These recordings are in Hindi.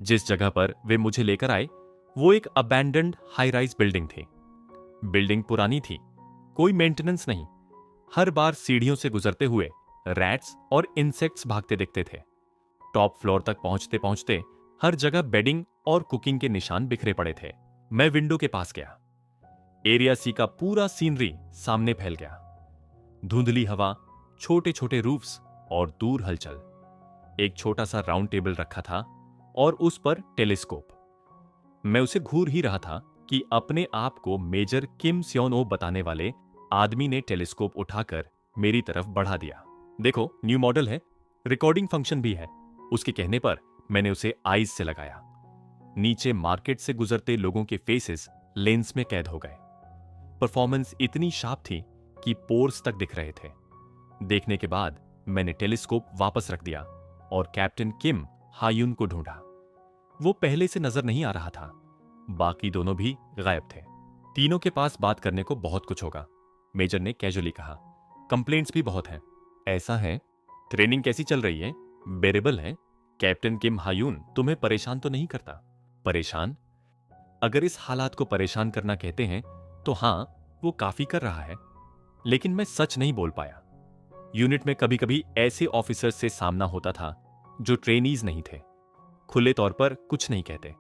जिस जगह पर वे मुझे लेकर आए वो एक अबैंडन्ड हाई राइज बिल्डिंग थी। बिल्डिंग पुरानी थी, कोई मेंटेनेंस नहीं। हर बार सीढ़ियों से गुजरते हुए रैट्स और इंसेक्ट्स भागते दिखते थे। टॉप फ्लोर तक पहुंचते पहुंचते हर जगह बेडिंग और कुकिंग के निशान बिखरे पड़े थे। मैं विंडो के पास गया। एरिया सी का पूरा सीनरी सामने फैल गया। धुंधली हवा, छोटे छोटे रूफ्स और दूर हलचल। एक छोटा सा राउंड टेबल रखा था और उस पर टेलीस्कोप। मैं उसे घूर ही रहा था कि अपने आप को मेजर किम स्योन ओ बताने वाले आदमी ने टेलीस्कोप उठाकर मेरी तरफ बढ़ा दिया। देखो, न्यू मॉडल है, रिकॉर्डिंग फंक्शन भी है। उसके कहने पर मैंने उसे आईज से लगाया। नीचे मार्केट से गुजरते लोगों के फेसेस लेंस में कैद हो गए। परफॉर्मेंस इतनी शार्प थी कि पोर्स तक दिख रहे थे। देखने के बाद मैंने टेलीस्कोप वापस रख दिया और कैप्टन किम हायुन को ढूंढा। वो पहले से नजर नहीं आ रहा था। बाकी दोनों भी गायब थे। तीनों के पास बात करने को बहुत कुछ होगा, मेजर ने कैजुअली कहा। कंप्लेंट्स भी बहुत हैं। ऐसा है, ट्रेनिंग कैसी चल रही है? बेरेबल है? कैप्टन किम हायुन तुम्हें परेशान तो नहीं करता? परेशान? अगर इस हालात को परेशान करना कहते हैं तो हां, वो काफी कर रहा है। लेकिन मैं सच नहीं बोल पाया। यूनिट में कभी कभी ऐसे ऑफिसर्स से सामना होता था जो ट्रेनीज नहीं थे। खुले तौर पर कुछ नहीं कहते,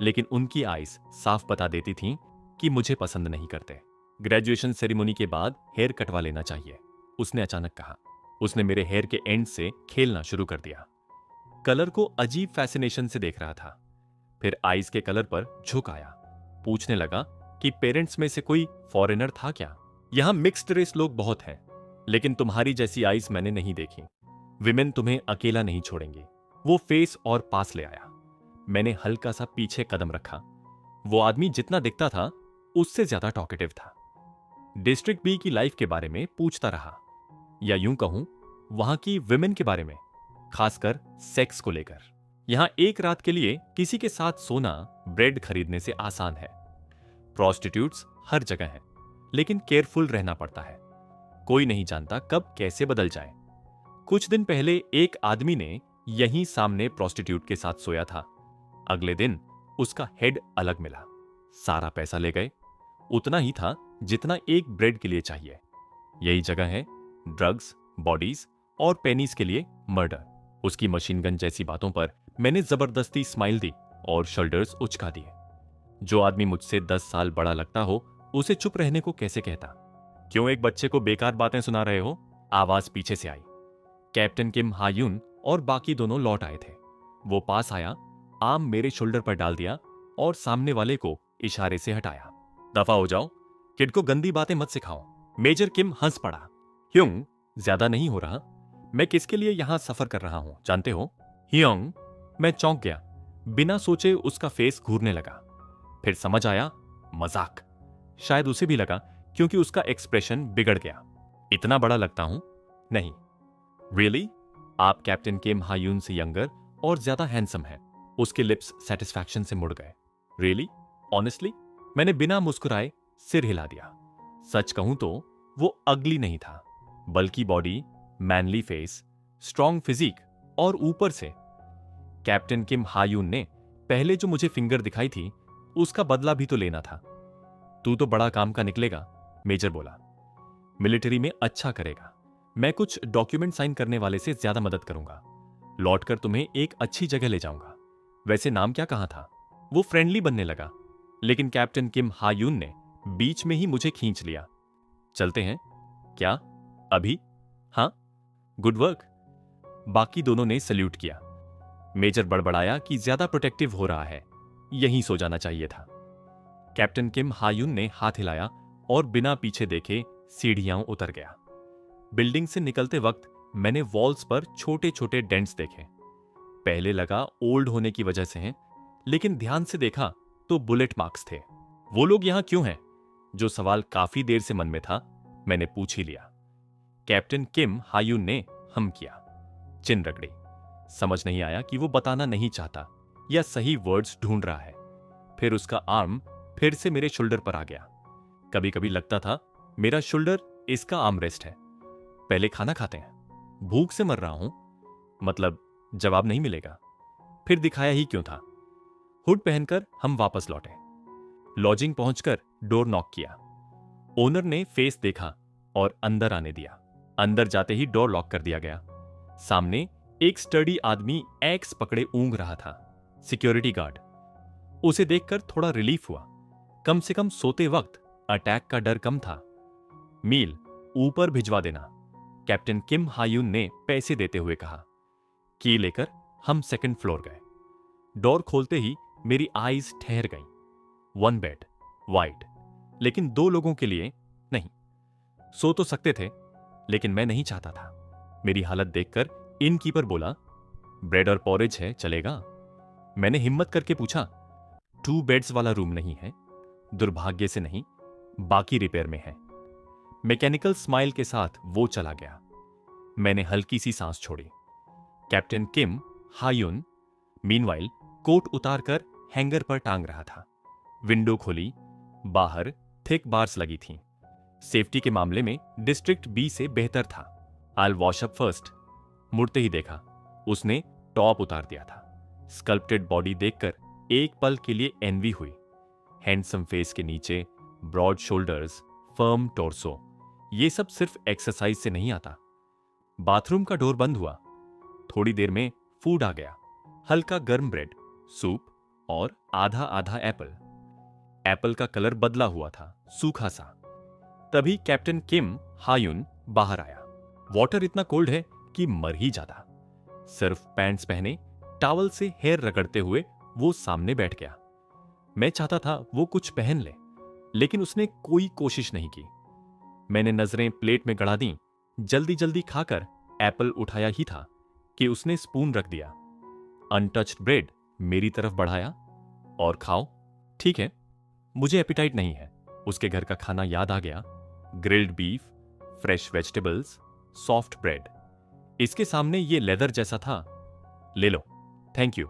लेकिन उनकी आईज साफ बता देती थीं कि मुझे पसंद नहीं करते। ग्रेजुएशन सेरेमनी के बाद हेयर कटवा लेना चाहिए, उसने अचानक कहा। उसने मेरे हेयर के एंड से खेलना शुरू कर दिया। कलर को अजीब फैसिनेशन से देख रहा था। फिर आईज के कलर पर झुक आया। पूछने लगा कि पेरेंट्स में से कोई फॉरेनर था क्या? यहां मिक्स्ड रेस लोग बहुत हैं, लेकिन तुम्हारी जैसी आईज मैंने नहीं देखी। विमेन तुम्हें अकेला नहीं छोड़ेंगी। वो फेस और पास ले आया। मैंने हल्का सा पीछे कदम रखा। वो आदमी जितना दिखता था उससे ज्यादा टॉकेटिव था। डिस्ट्रिक्ट बी की लाइफ के बारे में पूछता रहा, या यूं कहूं वहां की विमेन के बारे में, खासकर सेक्स को लेकर। यहां एक रात के लिए किसी के साथ सोना ब्रेड खरीदने से आसान है। प्रोस्टिट्यूट्स हर जगह हैं, लेकिन केयरफुल रहना पड़ता है। कोई नहीं जानता कब कैसे बदल जाए। कुछ दिन पहले एक आदमी ने यहीं सामने प्रोस्टिट्यूट के साथ सोया था। अगले दिन उसका हेड अलग मिला। सारा पैसा ले गए। उतना ही था जितना एक ब्रेड के लिए चाहिए। यही जगह है ड्रग्स, बॉडीज और पेनीज के लिए मर्डर। उसकी मशीन गन जैसी बातों पर मैंने जबरदस्ती स्माइल दी और शोल्डर्स उचका दिए। जो आदमी मुझसे 10 साल बड़ा लगता हो उसे चुप रहने को कैसे कहता? क्यों एक बच्चे को बेकार बातें सुना रहे हो? आवाज पीछे से आई। कैप्टन किम हायुन और बाकी दोनों लौट आए थे। वो पास आया, आर्म मेरे शोल्डर पर डाल दिया और सामने वाले को इशारे से हटाया। दफा हो जाओ, किड को गंदी बातें मत सिखाओ। मेजर किम हंस पड़ा। ह्योंग, ज्यादा नहीं हो रहा? मैं किसके लिए यहां सफर कर रहा हूं जानते हो? ह्योंग, मैं चौंक गया। बिना सोचे उसका फेस घूरने लगा। फिर समझ आया, मजाक। शायद उसे भी लगा, क्योंकि उसका एक्सप्रेशन बिगड़ गया। इतना बड़ा लगता हूं? नहीं। रियली? आप कैप्टन किम हायुन से यंगर और ज्यादा हैंडसम हैं। उसके लिप्स सेटिस्फैक्शन से मुड़ गए। रियली? ऑनेस्टली? मैंने बिना मुस्कुराए सिर हिला दिया। सच कहूं तो वो अगली नहीं था, बल्कि body, manly face, strong physique और ऊपर से कैप्टन किम हायुन ने पहले जो मुझे फिंगर दिखाई थी उसका बदला भी तो लेना था। तू तो बड़ा काम का निकलेगा, मेजर बोला। मिलिट्री में अच्छा करेगा। मैं कुछ डॉक्यूमेंट साइन करने वाले से ज्यादा मदद करूंगा। लौटकर तुम्हें एक अच्छी जगह ले जाऊंगा। वैसे नाम क्या कहा था? वो फ्रेंडली बनने लगा, लेकिन कैप्टन किम हायुन ने बीच में ही मुझे खींच लिया। चलते हैं क्या? अभी? हाँ, गुड वर्क। बाकी दोनों ने सल्यूट किया। मेजर बड़बड़ाया कि ज्यादा प्रोटेक्टिव हो रहा है, यहीं सो जाना चाहिए था। कैप्टन किम हायुन ने हाथ हिलाया और बिना पीछे देखे सीढ़ियां उतर गया। बिल्डिंग से निकलते वक्त मैंने वॉल्स पर छोटे छोटे डेंट्स देखे। पहले लगा ओल्ड होने की वजह से हैं, लेकिन ध्यान से देखा तो बुलेट मार्क्स थे। वो लोग यहां क्यों हैं? जो सवाल काफी देर से मन में था, मैंने पूछ ही लिया। कैप्टन किम हायुन ने हम किया, चिन रगड़ी। समझ नहीं आया कि वो बताना नहीं चाहता या सही वर्ड्स ढूंढ रहा है। फिर उसका आर्म फिर से मेरे शोल्डर पर आ गया। कभी कभी लगता था मेरा शोल्डर इसका आर्म रेस्ट है। पहले खाना खाते हैं। भूख से मर रहा हूं। मतलब जवाब नहीं मिलेगा। फिर दिखाया ही क्यों था? हुड पहनकर हम वापस लौटे। लॉजिंग पहुंचकर डोर नॉक किया। ओनर ने फेस देखा और अंदर आने दिया। अंदर जाते ही डोर लॉक कर दिया गया। सामने एक स्टडी आदमी एक्स पकड़े ऊंघ रहा था, सिक्योरिटी गार्ड। उसे देखकर थोड़ा रिलीफ हुआ। कम से कम सोते वक्त अटैक का डर कम था। मील ऊपर भिजवा देना, कैप्टन किम हायून ने पैसे देते हुए कहा। की लेकर हम सेकंड फ्लोर गए। डोर खोलते ही मेरी आईज ठहर गईं। 1 बेड, वाइड, लेकिन 2 लोगों के लिए नहीं। सो तो सकते थे, लेकिन मैं नहीं चाहता था। मेरी हालत देखकर इनकीपर बोला, ब्रेड और पॉरेज है, चलेगा? मैंने हिम्मत करके पूछा, 2 बेड्स वाला रूम नहीं है। दुर्भाग्य से नहीं, बाकी रिपेयर में है। मैकेनिकल स्माइल के साथ वो चला गया। मैंने हल्की सी सांस छोड़ी। कैप्टन किम हायून मीनवाइल कोट उतारकर हैंगर पर टांग रहा था। विंडो खोली, बाहर थिक बार्स लगी थीं। सेफ्टी के मामले में डिस्ट्रिक्ट बी से बेहतर था। आई वॉश अप फर्स्ट। मुड़ते ही देखा उसने टॉप उतार दिया था। स्कल्प्टेड बॉडी देखकर एक पल के लिए एनवी हुई। हैंडसम फेस के नीचे ब्रॉड शोल्डर्स, फर्म टोर्सो, ये सब सिर्फ एक्सरसाइज से नहीं आता। बाथरूम का डोर बंद हुआ। थोड़ी देर में फूड आ गया। हल्का गर्म ब्रेड, सूप और आधा आधा एप्पल। एप्पल का कलर बदला हुआ था, सूखा सा। तभी कैप्टन किम हायून बाहर आया। वाटर इतना कोल्ड है कि मर ही जाता। सिर्फ पैंट्स पहने, टॉवल से हेयर रगड़ते हुए वो सामने बैठ गया। मैं चाहता था वो कुछ पहन ले, लेकिन उसने कोई कोशिश नहीं की। मैंने नजरें प्लेट में गड़ा दी। जल्दी जल्दी खाकर एप्पल उठाया ही था कि उसने स्पून रख दिया। अनटच्ड ब्रेड मेरी तरफ बढ़ाया और खाओ। ठीक है, मुझे एपिटाइट नहीं है। उसके घर का खाना याद आ गया। Grilled beef, fresh vegetables, soft bread. इसके सामने ये लेदर जैसा था। ले लो। Thank you.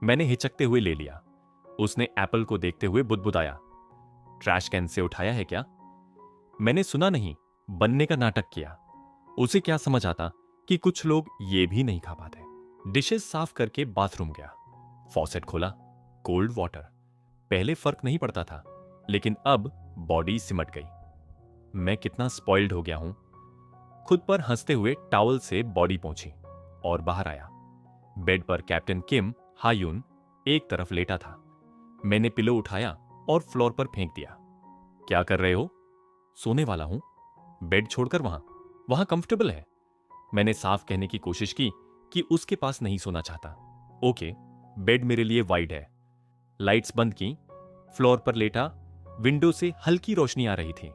मैंने हिचकते हुए ले लिया। उसने एप्पल को देखते हुए बुदबुदाया, ट्रैश कैन से उठाया है क्या? मैंने सुना नहीं, बनने का नाटक किया। उसे क्या समझ आता कि कुछ लोग ये भी नहीं खा पाते। डिशेस साफ करके बाथरूम गया। फॉसेट खोला, कोल्ड वाटर। पहले फर्क नहीं पड़ता था, लेकिन अब बॉडी सिमट गई। मैं कितना स्पॉइल्ड हो गया हूं। खुद पर हंसते हुए टॉवल से बॉडी पोंछी और बाहर आया। बेड पर कैप्टन किम हायून एक तरफ लेटा था। मैंने पिलो उठाया और फ्लोर पर फेंक दिया। क्या कर रहे हो? सोने वाला हूं। बेड छोड़कर वहां कंफर्टेबल है। मैंने साफ कहने की कोशिश की कि उसके पास नहीं सोना चाहता। ओके, बेड मेरे लिए वाइड है। लाइट्स बंद की, फ्लोर पर लेटा। विंडो से हल्की रोशनी आ रही थी।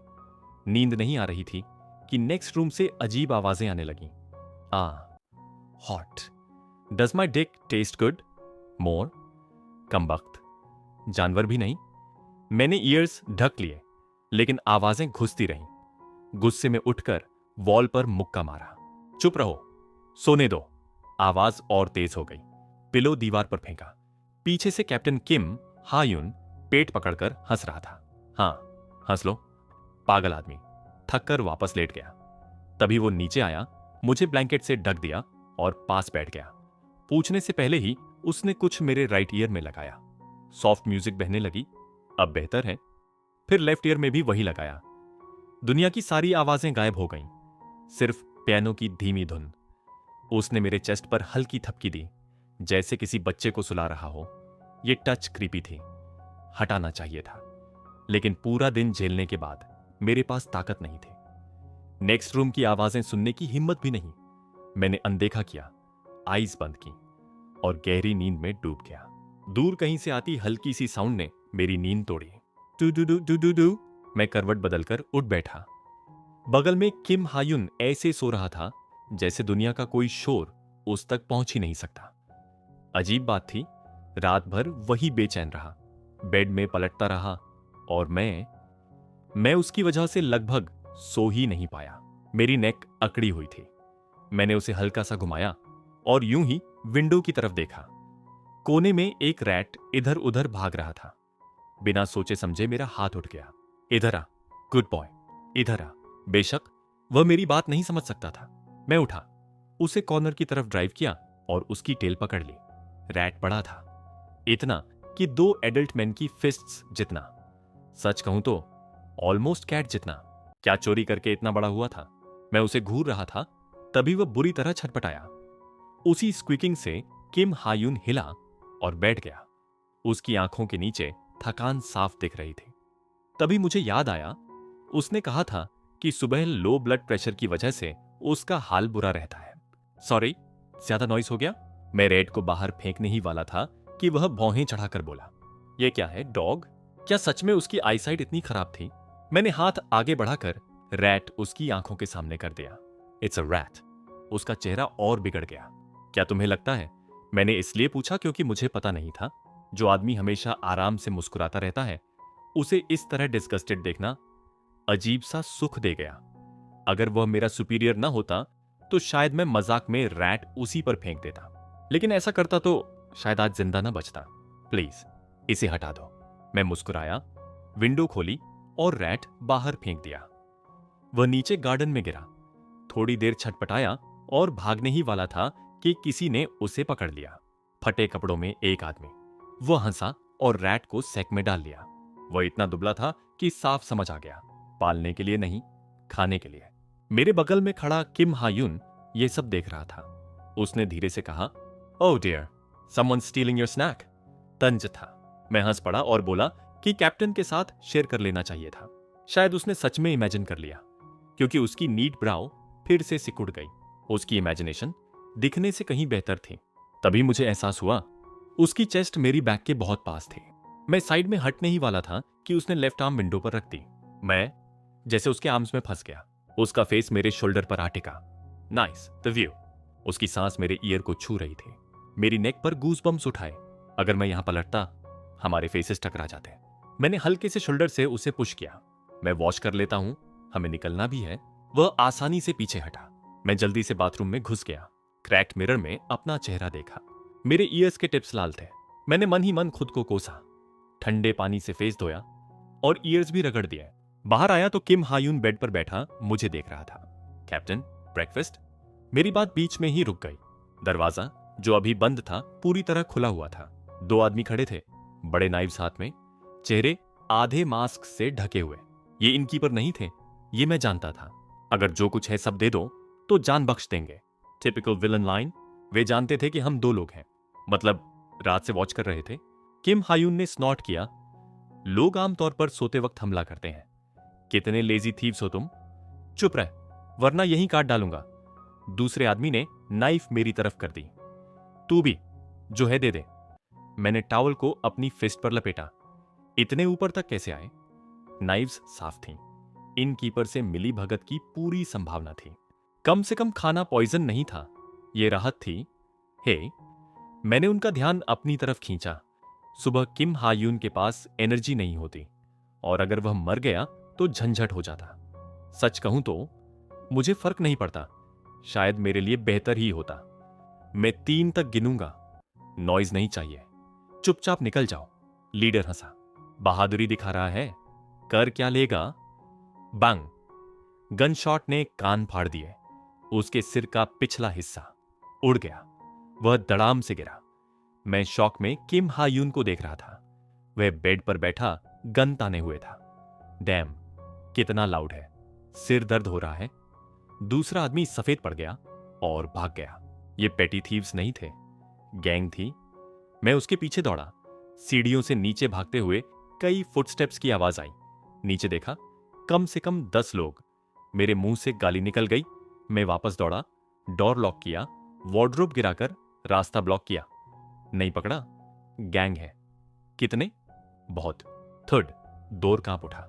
नींद नहीं आ रही थी कि नेक्स्ट रूम से अजीब आवाजें आने लगीं। Hot. Does my dick taste good? More. कमबख्त। जानवर भी नहीं। मैंने ईयर्स ढक लिए, लेकिन आवाजें घुसती रहीं। गुस्से में उठकर वॉल पर मुक्का मारा। चुप रहो, सोने दो। आवाज और तेज हो गई। पिलो दीवार पर फेंका। पीछे से कैप्टन किम हायून पेट पकड़कर हंस रहा था। हां, हंस लो। पागल आदमी। थककर वापस लेट गया। तभी वो नीचे आया, मुझे ब्लैंकेट से ढक दिया और पास बैठ गया। पूछने से पहले ही उसने कुछ मेरे राइट ईयर में लगाया। सॉफ्ट म्यूजिक बहने लगी। अब बेहतर है। फिर लेफ्ट ईयर में भी वही लगाया। दुनिया की सारी आवाजें गायब हो गईं, सिर्फ पियानो की धीमी धुन। उसने मेरे चेस्ट पर हल्की थपकी दी, जैसे किसी बच्चे को सुला रहा हो। ये टच क्रीपी थी, हटाना चाहिए था, लेकिन पूरा दिन झेलने के बाद मेरे पास ताकत नहीं थी। नेक्स्ट रूम की आवाजें सुनने की हिम्मत भी नहीं। मैंने अनदेखा किया, आईज बंद की और गहरी नींद में डूब गया। दूर कहीं से आती हल्की सी साउंड ने मेरी नींद तोड़ी। टू डू डू डू डू डू। मैं करवट बदलकर उठ बैठा। बगल में किम हायून ऐसे सो रहा था जैसे दुनिया का कोई शोर उस तक पहुंच ही नहीं सकता। अजीब बात थी, रात भर वही बेचैन रहा, बेड में पलटता रहा और मैं उसकी वजह से लगभग सो ही नहीं पाया। मेरी नेक अकड़ी हुई थी। मैंने उसे हल्का सा घुमाया और यूं ही विंडो की तरफ देखा। कोने में एक रैट इधर उधर भाग रहा था। बिना सोचे समझे मेरा हाथ उठ गया। इधर आ, गुड बॉय, इधर आ। बेशक वह मेरी बात नहीं समझ सकता था। मैं उठा, उसे कॉर्नर की तरफ ड्राइव किया और उसकी टेल पकड़ ली। रैट बड़ा था, इतना कि 2 एडल्ट मैन की फिस्ट्स जितना। सच कहूं तो ऑलमोस्ट कैट जितना। क्या चोरी करके इतना बड़ा हुआ था? मैं उसे घूर रहा था, तभी वह बुरी तरह छटपटाया। उसी स्क्वीकिंग से किम हायून हिला और बैठ गया। उसकी आंखों के नीचे थकान साफ दिख रही थी। तभी मुझे याद आया, उसने कहा था कि सुबह लो ब्लड प्रेशर की वजह से उसका हाल बुरा रहता है। सॉरी, ज्यादा नॉइस हो गया? मैं रेड को बाहर फेंकने ही वाला था कि वह भौहें चढ़ाकर बोला, यह क्या है, डॉग? क्या सच में उसकी आईसाइट इतनी खराब थी? मैंने हाथ आगे बढ़ाकर रैट उसकी आंखों के सामने कर दिया। It's a rat. उसका चेहरा और बिगड़ गया। क्या तुम्हें लगता है मैंने इसलिए पूछा क्योंकि मुझे पता नहीं था? जो आदमी हमेशा आराम से मुस्कुराता रहता है, उसे इस तरह डिस्गस्टेड देखना अजीब सा सुख दे गया। अगर वह मेरा सुपीरियर ना होता तो शायद मैं मजाक में रैट उसी पर फेंक देता, लेकिन ऐसा करता तो शायद आज जिंदा ना बचता। प्लीज इसे हटा दो। मैं मुस्कुराया, विंडो खोली और रैट बाहर फेंक दिया। वह नीचे गार्डन में गिरा। थोड़ी देर छटपटाया और भागने ही वाला था कि किसी ने उसे पकड़ लिया। फटे कपड़ों में एक आदमी। वह हंसा और रैट को सैक में डाल लिया। वह इतना दुबला था कि साफ समझ आ गया, पालने के लिए नहीं, खाने के लिए। मेरे बगल में खड़ा किम हायून यह सब देख रहा था। उसने धीरे से कहा, oh dear, someone stealing your snack. तंज था। मैं हंस पड़ा और बोला कि कैप्टन के साथ शेयर कर लेना चाहिए था। शायद उसने सच में इमेजिन कर लिया, क्योंकि उसकी नीट ब्राउ फिर से सिकुड़ गई। उसकी इमेजिनेशन दिखने से कहीं बेहतर थी। तभी मुझे एहसास हुआ उसकी चेस्ट मेरी बैक के बहुत पास थी। मैं साइड में हटने ही वाला था कि उसने लेफ्ट आर्म विंडो पर रख दी। मैं जैसे उसके आर्म्स में फंस गया। उसका फेस मेरे शोल्डर पर आ टिका। Nice the view. उसकी सांस मेरे ईयर को छू रही थी। मेरी नेक पर गूज बम्स उठाए। अगर मैं यहां पलटता, हमारे फेसेस टकरा जाते। मैंने हल्के से शोल्डर से उसे पुश किया। मैं वॉश कर लेता हूं, हमें निकलना भी है। वह आसानी से पीछे हटा। मैं जल्दी से बाथरूम में घुस गया। क्रैक्ड मिरर में अपना चेहरा देखा। मेरे ईयर्स के टिप्स लाल थे। मैंने मन ही मन खुद को कोसा। ठंडे पानी से फेस धोया और ईयर्स भी रगड़ दिए। बाहर आया तो किम हायून बेड पर बैठा मुझे देख रहा था। Captain, breakfast? मेरी बात बीच में ही रुक गई। दरवाजा, जो अभी बंद था, पूरी तरह खुला हुआ था। 2 आदमी खड़े थे, बड़े नाइफ्स हाथ में, चेहरे आधे मास्क से ढके हुए। ये इनकीपर नहीं थे, ये मैं जानता था। अगर जो कुछ है सब दे दो तो जान बख्श देंगे। Typical villain line. वे जानते थे कि हम 2 लोग हैं, मतलब रात से वॉच कर रहे थे। किम हायून ने स्नॉट किया। लोग आमतौर पर सोते वक्त हमला करते हैं। कितने लेजी थीव्स हो तुम। चुप रह, वरना यहीं काट डालूंगा। दूसरे आदमी ने नाइफ मेरी तरफ कर दी। तू भी, जो है दे दे। मैंने टॉवल को अपनी फिस्ट पर लपेटा। इतने ऊपर तक कैसे आए? नाइव्स साफ थीं। इन कीपर से मिली भगत की पूरी संभावना थी। कम से कम खाना पॉइजन नहीं था, यह राहत थी। हे, मैंने उनका ध्यान अपनी तरफ खींचा। सुबह किम हायून के पास एनर्जी नहीं होती, और अगर वह मर गया तो झंझट हो जाता। सच कहूं तो मुझे फर्क नहीं पड़ता, शायद मेरे लिए बेहतर ही होता। मैं 3 तक गिनूंगा। नॉइज नहीं चाहिए, चुपचाप निकल जाओ। लीडर हंसा। बहादुरी दिखा रहा है, कर क्या लेगा? बंग। गन शॉट ने कान फाड़ दिए। उसके सिर का पिछला हिस्सा उड़ गया। वह धड़ाम से गिरा। मैं शॉक में किम हायून को देख रहा था। वह बेड पर बैठा गन ताने हुए था। डैम, कितना लाउड है। सिर दर्द हो रहा है। दूसरा आदमी सफेद पड़ गया और भाग गया। ये पेटी थीव्स नहीं थे, गैंग थी। मैं उसके पीछे दौड़ा। सीढ़ियों से नीचे भागते हुए कई फुटस्टेप्स की आवाज आई। नीचे देखा, कम से कम 10 लोग। मेरे मुंह से गाली निकल गई। मैं वापस दौड़ा, डोर लॉक किया, वार्डरोब गिराकर रास्ता ब्लॉक किया। नहीं पकड़ा। गैंग है। कितने? बहुत। थर्ड। डोर कांप उठा।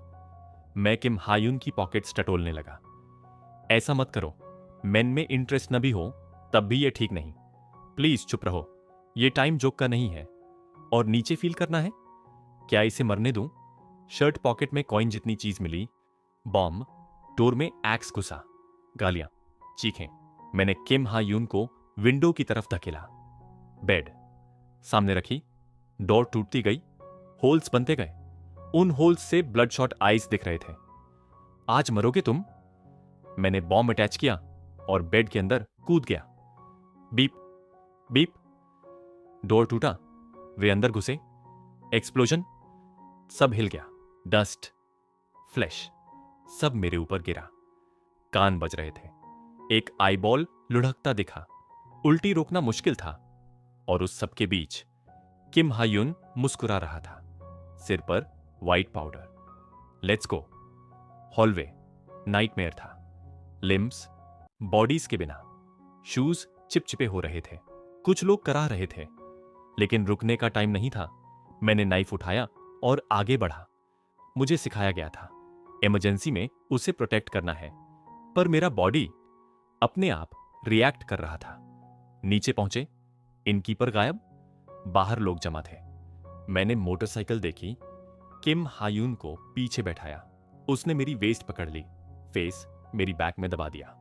मैं किम हायून की पॉकेट्स टटोलने लगा। ऐसा मत करो। मेन में इंटरेस्ट न भी हो तब भी ये ठीक नहीं। प्लीज चुप रहो। ये टाइम जोक का नहीं है। और नीचे फील करना है? क्या इसे मरने दूं? शर्ट पॉकेट में कॉइन जितनी चीज मिली। बॉम्ब। डोर में एक्स घुसा। गालियां, चीखें। मैंने किम हायून को विंडो की तरफ धकेला। बेड सामने रखी। डोर टूटती गई, होल्स बनते गए। उन होल्स से ब्लडशॉट आइज दिख रहे थे। आज मरोगे तुम। मैंने बॉम्ब अटैच किया और बेड के अंदर कूद गया। Beep beep. डोर टूटा। वे अंदर घुसे। एक्सप्लोजन, सब हिल गया। डस्ट, फ्लैश, सब मेरे ऊपर गिरा। कान बज रहे थे। एक आईबॉल लुढ़कता दिखा। उल्टी रोकना मुश्किल था। और उस सब के बीच किम हायुन मुस्कुरा रहा था, सिर पर white powder. Let's go. Hallway nightmare था। लिम्स बॉडीज के बिना, शूज चिपचिपे हो रहे थे। कुछ लोग करा रहे थे, लेकिन रुकने का टाइम नहीं था। मैंने नाइफ उठाया और आगे बढ़ा। मुझे सिखाया गया था इमरजेंसी में उसे प्रोटेक्ट करना है, पर मेरा बॉडी अपने आप रिएक्ट कर रहा था। नीचे पहुंचे, इनकीपर गायब, बाहर लोग जमा थे। मैंने मोटरसाइकिल देखी, किम हायून को पीछे बैठाया। उसने मेरी वेस्ट पकड़ ली, फेस मेरी बैक में दबा दिया।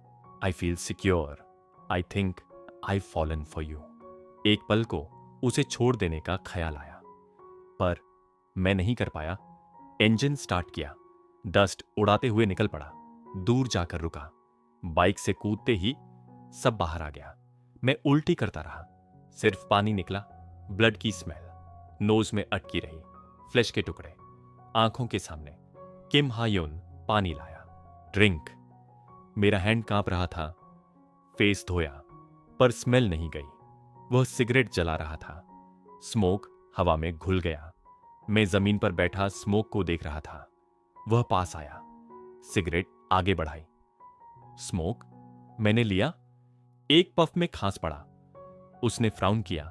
I feel secure, I think I fallen for you. एक पल को उसे छोड़ देने का ख्याल आया, पर मैं नहीं कर पाया। इंजन स्टार्ट किया, डस्ट उड़ाते हुए निकल पड़ा, दूर जाकर रुका। बाइक से कूदते ही सब बाहर आ गया। मैं उल्टी करता रहा, सिर्फ पानी निकला, ब्लड की स्मेल नोज में अटकी रही। फ्लैश के टुकड़े आंखों के सामने। किम हायोन पानी लाया, ड्रिंक। मेरा हैंड कांप रहा था। फेस धोया, पर स्मेल नहीं गई। वह सिगरेट जला रहा था। स्मोक हवा में घुल गया। मैं जमीन पर बैठा स्मोक को देख रहा था। वह पास आया, सिगरेट आगे बढ़ाई। स्मोक मैंने लिया, एक पफ में खांस पड़ा। उसने फ्राउन किया,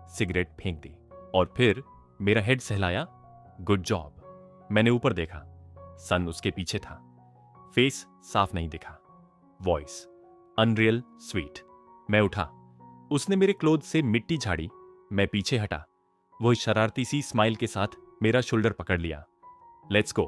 सिगरेट फेंक दी और फिर मेरा हेड सहलाया। Good job. मैंने ऊपर देखा, सन उसके पीछे था। फेस साफ नहीं दिखा, वॉइस अनरियल स्वीट। मैं उठा, उसने मेरे क्लोथ से मिट्टी झाड़ी। मैं पीछे हटा। वह शरारती सी स्माइल के साथ मेरा शोल्डर पकड़ लिया। Let's go.